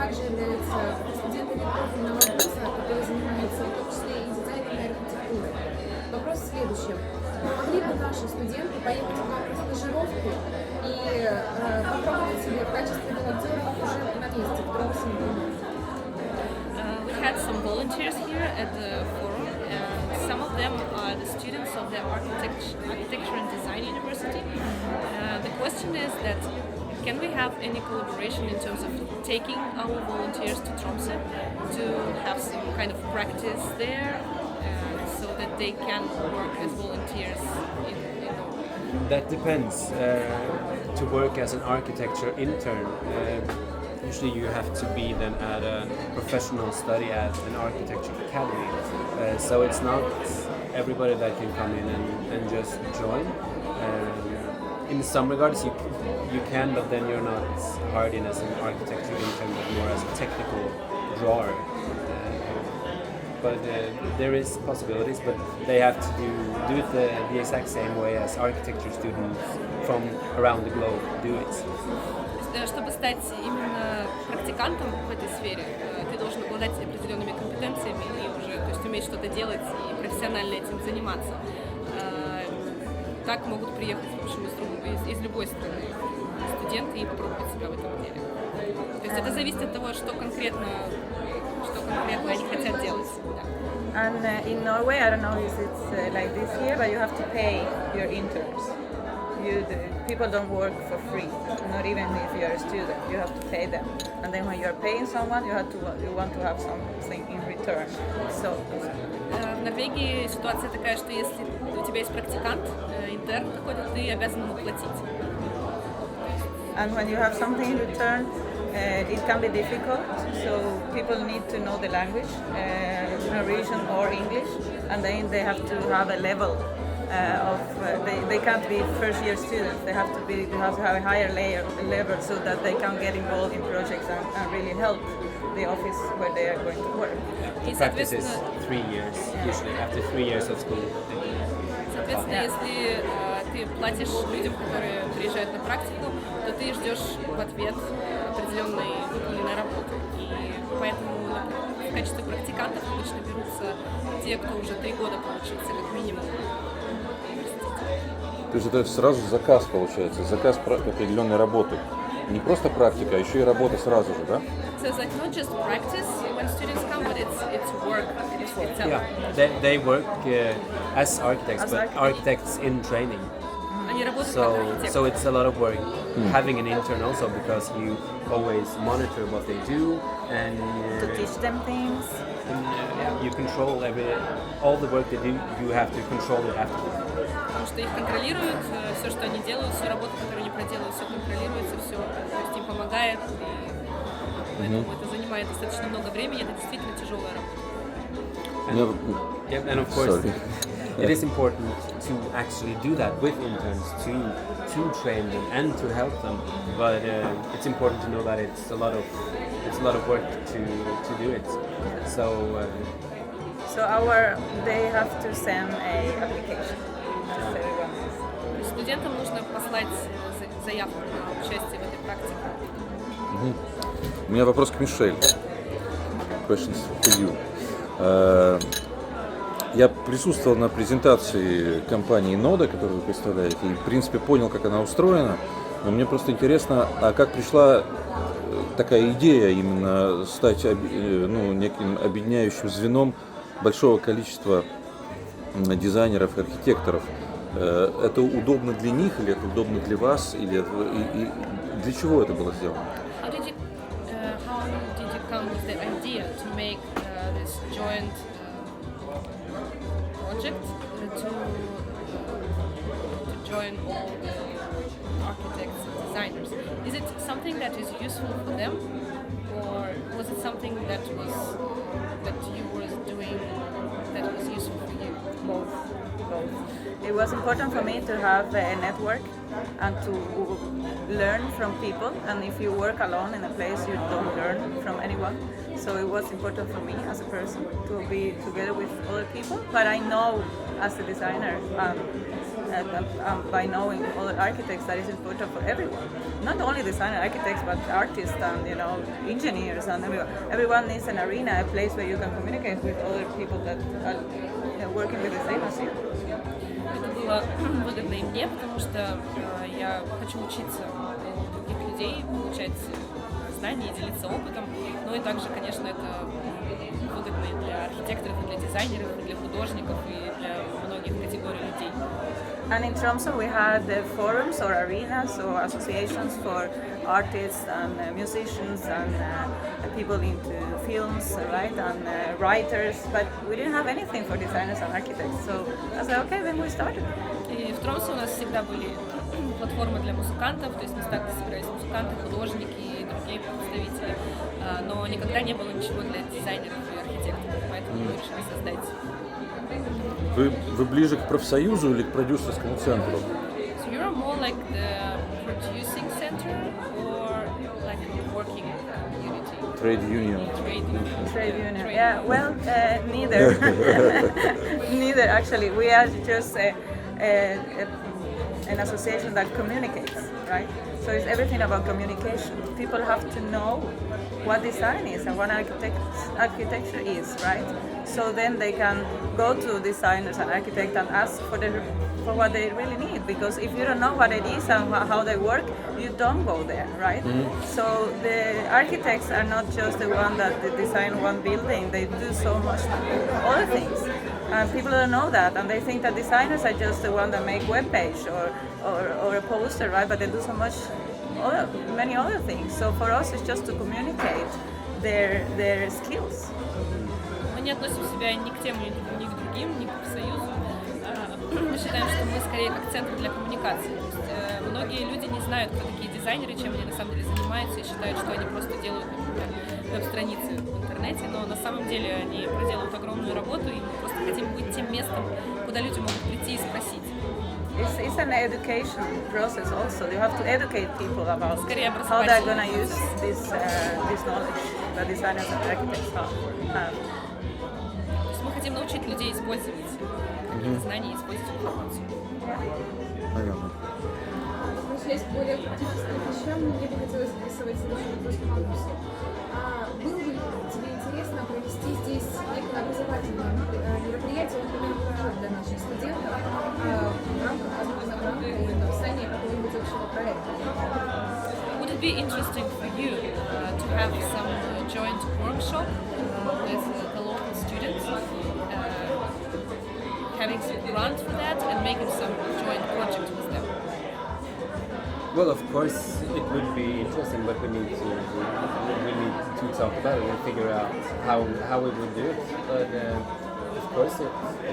также являются студентами профильного курса, которые занимаются в том числе и дизайном и архитектурой. Вопрос в следующем. Могли бы наши студенты поехать к нам на стажировку и попробовать себя в качестве волонтеров уже на месте, в Тромсе? We had some volunteers here at the forum, and some of them are the students of the Architecture and Design University. The question is that can we have any collaboration in terms of taking our volunteers to Tromsø to have some kind of practice there so that they can work as volunteers in That depends. To work as an architecture intern, usually you have to be then at a professional study at an architecture academy. So it's not everybody that can come in and just join. In some regards you can, but then you're not hired in as an architecture intern, but more as a technical drawer. But there is possibilities, but they have to do it the exact same way as architecture students from around the globe do it. Чтобы стать именно практикантом в этой сфере, ты должен обладать определенными компетенциями и уже, то есть уметь что-то делать и профессионально этим заниматься. Так могут приехать, в общем, из любой страны студенты и попробовать себя в этом деле. То есть это зависит от того, что конкретно они хотят делать. Да. And in Norway, I don't know if it's like this here, but you have to pay your interns. People don't work for free, not even if you're a student. You have to pay them, and then when you're paying someone, you want to have something in return. So. В Норвегии ситуация такая, что если у тебя есть практикант, интерн какой-то, ты обязан ему платить. And when you have something in return, it can be difficult. So people need to know the language, Norwegian or English, and then they have to have a level they can't be first-year students. They have to have a higher level so that they can get involved in projects and really help the office where they are going to work. The practice is 3 years, usually after 3 years of school. Соответственно, если ты платишь людям, которые приезжают на практику, то ты ждешь в ответ определенной выполненной работы. И поэтому в качестве практикантов обычно берутся те, кто уже 3 года получился как минимум. То есть это сразу заказ получается, заказ определенной работы. Не просто практика, а еще и работа сразу же, да? So it's like not just practice when students come, but it's work itself. Yeah, they work as architects, but architects in training. Они работают как архитекторы. So it's a lot of work having an intern also, because you always monitor what they do and to teach them things. You control all the work they do. You have to control it afterwards. Потому что их контролируют, все, что они делают, всю работу, которую они проделывают, все контролируется, все, то есть им помогает, и поэтому это занимает достаточно много времени, это действительно тяжелая работа. And of course, it is important to actually do that with interns, to train them and to help them. But it's important to know that it's a lot of work to do it. So they have to send a application. Студентам нужно послать заявку на участие в этой практике. У меня вопрос к Мишель. Questions for you. Я присутствовал на презентации компании Нода, которую вы представляете, и в принципе понял, как она устроена. Но мне просто интересно, а как пришла такая идея именно стать неким объединяющим звеном большого количества дизайнеров и архитекторов? Это удобно для них, или это удобно для вас, или и для чего это было сделано? How did you come with the idea to make this joint project to join all the architects and designers? Is it something that is useful for them, or was it something that you were doing that was useful for you? Both. It was important for me to have a network and to learn from people. And if you work alone in a place, you don't learn from anyone. So it was important for me as a person to be together with other people. But I know as a designer, by knowing other architects, that is important for everyone. Not only designer architects, but artists and engineers and everyone. Everyone needs an arena, a place where you can communicate with other people that are working with the same as you. Это было выгодно и мне, потому что я хочу учиться у других людей, получать знания и делиться опытом. Ну и также, конечно, это выгодно и для архитекторов, и для дизайнеров, и для художников, и для многих категорий людей. And in Tromsø we had forums or arenas or associations for artists and musicians and people into films, right, and writers, but we didn't have anything for designers and architects. So I said, okay, then we started. И в Тромсе у нас всегда были платформы для музыкантов, то есть места, где собирались музыканты, художники и другие представители, но никогда не было ничего для дизайнеров и архитекторов, поэтому мы решили создать. Вы ближе к профсоюзу или к продюсерскому центру? So you're more like the producing center or like a working community? Trade union. Trade union. Yeah, well, neither. Neither, actually. We are just an association that communicates, right? So it's everything about communication. People have to know what design is and what architecture is, right? So then they can go to designers and architects and ask for what they really need. Because if you don't know what it is and how they work, you don't go there, right? Mm-hmm. So the architects are not just the one that design one building. They do so much other things. And people don't know that, and they think that designers are just the one that make web page or a poster, right? But they do so much many other things. So for us, it's just to communicate their skills. Мы не относим себя ни к тем, ни к другим, ни к профсоюзу. Мы считаем, что мы скорее как центр для коммуникации. То есть, многие люди не знают, кто такие дизайнеры, чем они на самом деле занимаются, и считают, что они просто делают, например, веб-страницы в интернете, но на самом деле они проделывают огромную работу, и мы просто хотим быть тем местом, куда люди могут прийти и спросить. It's an education process also. You have to educate people about how they're going to use this knowledge that designers and architects have. То есть мы хотим научить людей использовать какие-то знания и использовать информацию. Понятно. Возвращаясь к более практическим вещам, мне бы хотелось адресовать следующий вопрос к Магнусу. Было бы тебе интересно провести здесь некое образовательное мероприятие, например, для наших студентов в рамках возможно гранта или написания какого-нибудь общего проекта? Would it be interesting for you to have some joint workshop with the local students, having some grant for that and making some joint project with them? Well, of course, it would be interesting, but we need to talk about it and figure out how we would do it. But of course, it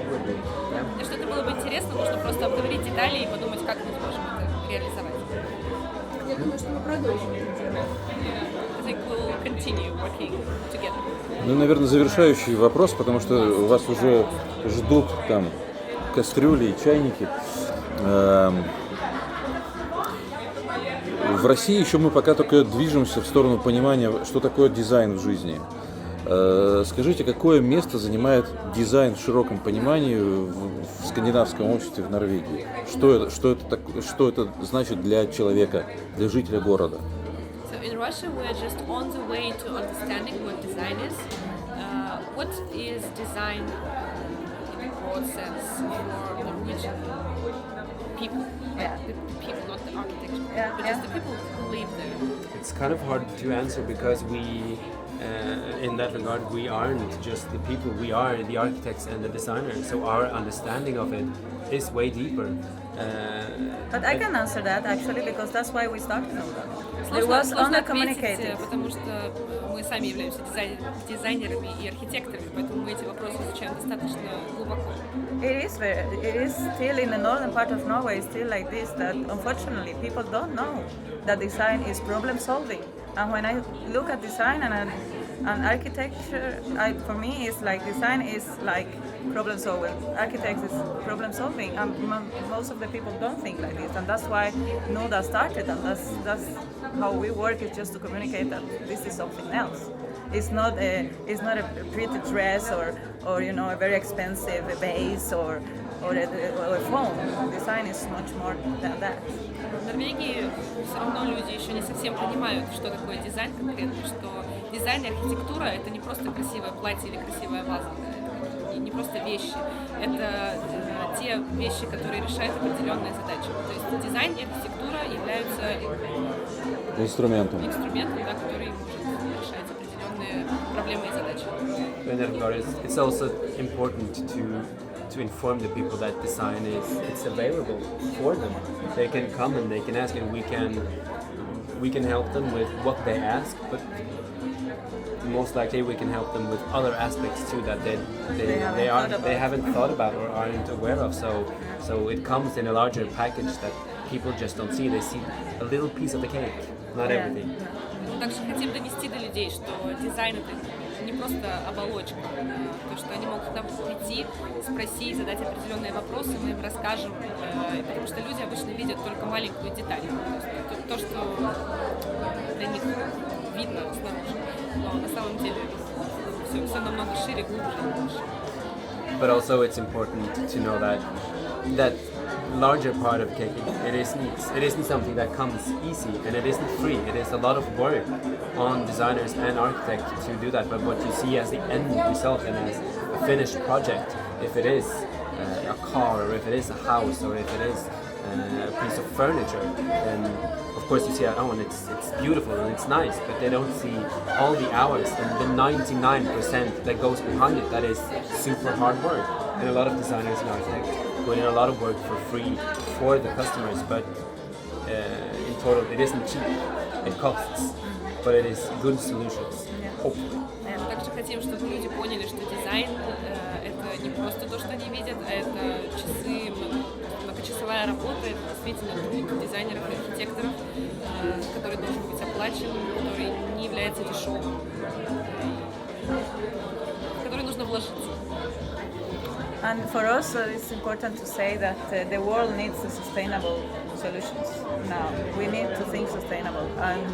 would be. Yeah. Что-то было бы интересно, нужно просто обговорить детали и подумать, как мы сможем это реализовать. Я думаю, что мы продолжим это делать. I think we'll continue working together. Ну, наверное, завершающий вопрос, потому что вас уже ждут там кастрюли и чайники. В России еще мы пока только движемся в сторону понимания, что такое дизайн в жизни. Скажите, какое место занимает дизайн в широком понимании в скандинавском обществе в Норвегии? Что это значит для человека, для жителя города? So in Russia, we're just on the way to understanding what design is. What is design in a broad sense for Norwegian people? Yeah. The people, not the architecture, but Yeah. just the people who live there. It's kind of hard to answer because we, in that regard, we aren't just the people, we are the architects and the designers, so our understanding of it is way deeper. But I can answer that actually, because that's why we started on that. It Сложно was ответить, under-communicated. потому что мы сами являемся дизайнерами и архитекторами, поэтому мы эти вопросы изучаем достаточно глубоко. It is still in the northern part of Norway, still like this, that unfortunately people don't know that design is problem solving. And when I look at design and architecture, for me it's like design is like problem solving, architects is problem solving, and most of the people don't think like this, and that's why NODA started, and that's how we work is just to communicate that this is something else. It's not a pretty dress or you know, a very expensive base or a phone. Design is much more than that. В Норвегии все равно люди еще не совсем понимают, что такое дизайн конкретно, что дизайн и архитектура — это не просто красивое платье или красивая ваза, это не просто вещи, это те вещи, которые решают определенные задачи. То есть дизайн и архитектура являются Инструментом. Да, который может решать определенные проблемы и задачи. And it's also important to inform the people that design it's available for them. They can come and they can ask, and we can help them with what they ask, but most likely we can help them with other aspects too that they haven't thought about or aren't aware of. So it comes in a larger package that people just don't see. They see a little piece of the cake, not everything. Также хотим донести до людей, что дизайн — это не просто оболочка, то, что они могут к нам прийти, спросить, задать определенные вопросы, мы им расскажем, потому что люди обычно видят только маленькую деталь, то, что для них видно снаружи, но на самом деле все намного шире, глубже и больше. But also it's important to know that larger part of cake, it isn't something that comes easy, and it isn't free. It is a lot of work on designers and architects to do that. But what you see as the end result and as a finished project, if it is a car, or if it is a house, or if it is a piece of furniture, then of course you see it, oh, and it's beautiful and it's nice, but they don't see all the hours and the 99% that goes behind it. That is super hard work, and a lot of designers and architects put in a lot of work for free for the customers, but in total it isn't cheap. It costs, but it is good solutions, hopefully. Также хотим, чтобы люди поняли, что дизайн это не просто то, что они видят, а это часы, многочасовая работа, это действительно труд дизайнеров и архитекторов, который должен быть оплачен, который не является дешевым, в который нужно вложиться. And for us, it's important to say that the world needs sustainable solutions now. We need to think sustainable. And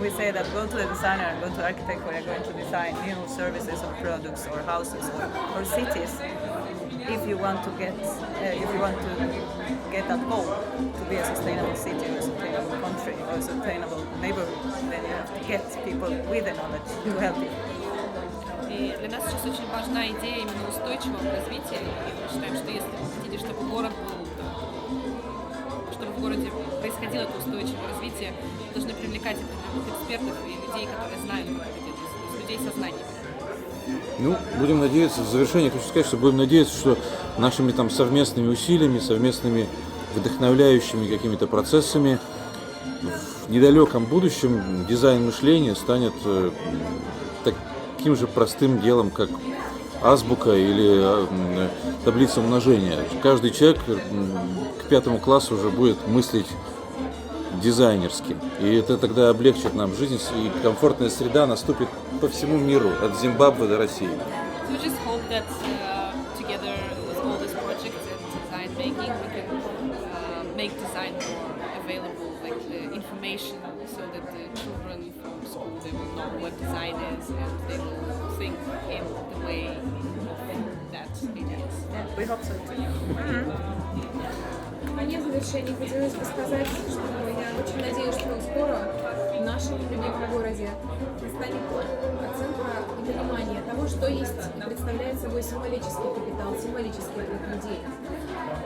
we say that go to the designer and go to the architect where you're going to design new services or products or houses or cities. If you want to get that goal to be a sustainable city or a sustainable country or a sustainable neighborhood, then you have to get people with the knowledge to help you. И для нас сейчас очень важна идея именно устойчивого развития. И мы считаем, что если вы хотите, чтобы город был, чтобы в городе происходило это устойчивое развитие, вы должны привлекать определенных экспертов и людей, которые знают, как это делать, то есть людей со знаниями. Ну, будем надеяться, в завершение хочу сказать, что будем надеяться, что нашими там совместными усилиями, совместными вдохновляющими какими-то процессами в недалеком будущем дизайн мышления станет таким же простым делом, как азбука или таблица умножения. Каждый человек к 5 классу уже будет мыслить дизайнерски. И это тогда облегчит нам жизнь, и комфортная среда наступит по всему миру, от Зимбабве до России. We just hope that together with all these projects and design making, we can make design more available, like the information, so that the children from school, they will know what design is and they will think in the way that it is. Yeah, we hope so too. Мне в завершении хотелось бы сказать, что я очень надеюсь, что скоро в нашем любимом городе станет оценка и понимание того, что есть и представляет собой символический капитал, символический труд людей,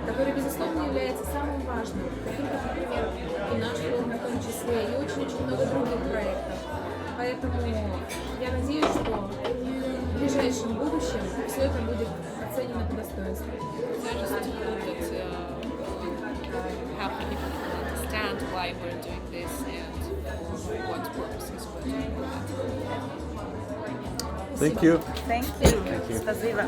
который, безусловно, является самым важным, таким как, например, и наш форум в том числе, и очень-очень много других проектов. Поэтому я надеюсь, что в ближайшем будущем все это будет оценено по достоинству. Help people understand why we're doing this and for what purposes we're doing that. Thank you. Thank you. Спасибо.